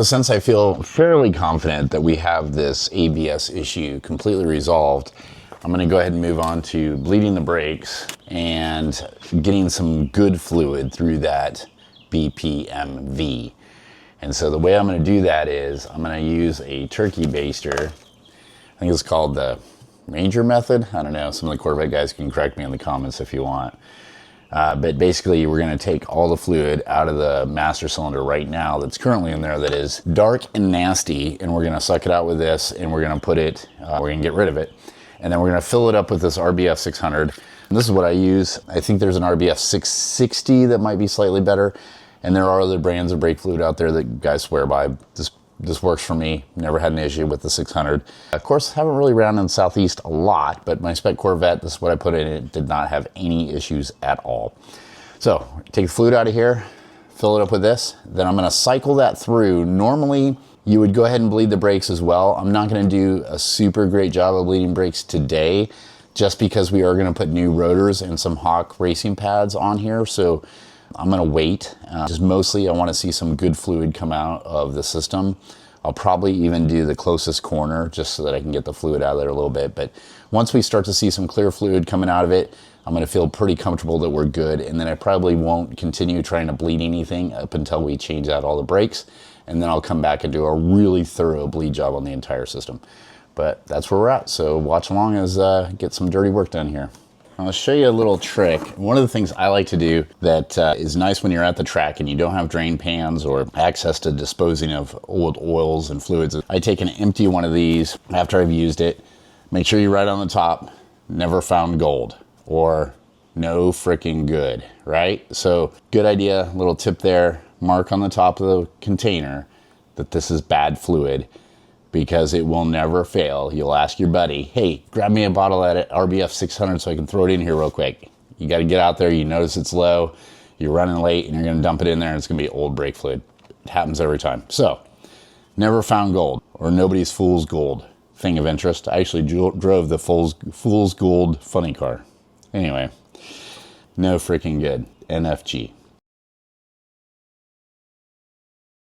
Since I feel fairly confident that we have this ABS issue completely resolved, I'm gonna go ahead and move on to bleeding the brakes and getting some good fluid through that BPMV. And so the way I'm gonna do that is I'm gonna use a turkey baster. I think it's called the Ranger method. I don't know, some of the Corvette guys can correct me in the comments if you want. But basically we're gonna take all the fluid out of the master cylinder right now that's currently in there that is dark and nasty, and we're gonna suck it out with this, and we're gonna put it, we're gonna get rid of it. And then we're gonna fill it up with this RBF 600. And this is what I use. I think there's an RBF 660 that might be slightly better. And there are other brands of brake fluid out there that guys swear by. This works for me. Never had an issue with the 600. Of course, haven't really ran in the Southeast a lot, but my spec Corvette, this is what I put in it, did not have any issues at all. So take the fluid out of here, fill it up with this. Then I'm gonna cycle that through. Normally, you would go ahead and bleed the brakes as well. I'm not gonna do a super great job of bleeding brakes today, just because we are gonna put new rotors and some Hawk racing pads on here. So I'm gonna wait. Just mostly I wanna see some good fluid come out of the system. I'll probably even do the closest corner just so that I can get the fluid out of there a little bit. But once we start to see some clear fluid coming out of it, I'm gonna feel pretty comfortable that we're good. And then I probably won't continue trying to bleed anything up until we change out all the brakes. And then I'll come back and do a really thorough bleed job on the entire system. But that's where we're at. So watch along as get some dirty work done here. I'll show you a little trick. One of the things I like to do that is nice when you're at the track and you don't have drain pans or access to disposing of old oils and fluids. I take an empty one of these after I've used it. Make sure you write on the top, never found gold, or no freaking good, right? So good idea, little tip there. Mark on the top of the container that this is bad fluid, because it will never fail. You'll ask your buddy, hey, grab me a bottle of that RBF 600 so I can throw it in here real quick. You gotta get out there, you notice it's low, you're running late, and you're gonna dump it in there, and it's gonna be old brake fluid. It happens every time. So, never found gold, or nobody's fool's gold. Thing of interest, I actually drove the fool's gold funny car. Anyway, no freaking good. NFG.